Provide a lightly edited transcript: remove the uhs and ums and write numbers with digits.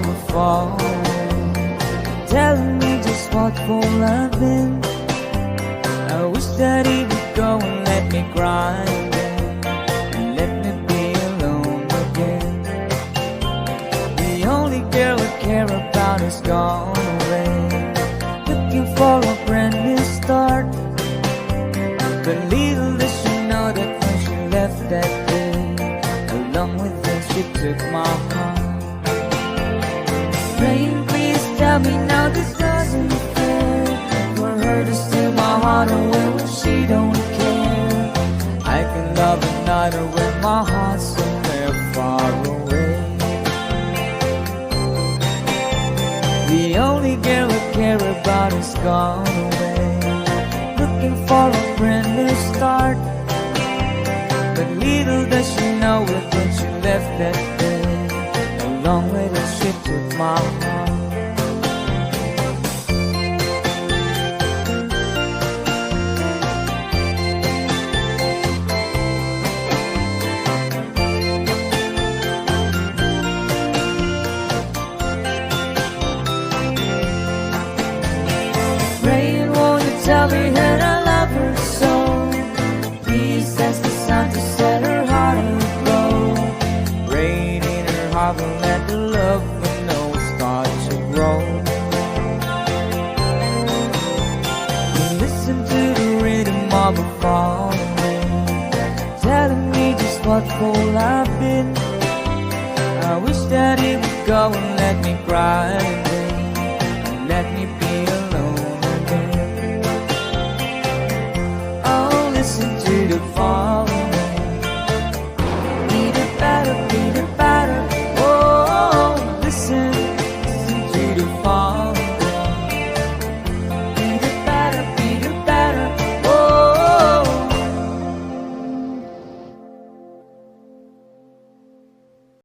from afar, telling me just what fool I've been. I wish that he would go and let me cry again, and let me be alone again. The only girl I care about is gone away, looking for a brand new start. But little does she know that when she left that day, along with her she took my heart. Rain, please tell me now this doesn't fair, for her to steal my heart away when she don't care. I can love another when my heart's somewhere far away. The only girl I care about is gone away, looking for a brand new start. But little does she know it when she left that day, along with her she took my heart. Rain, won't you tell me that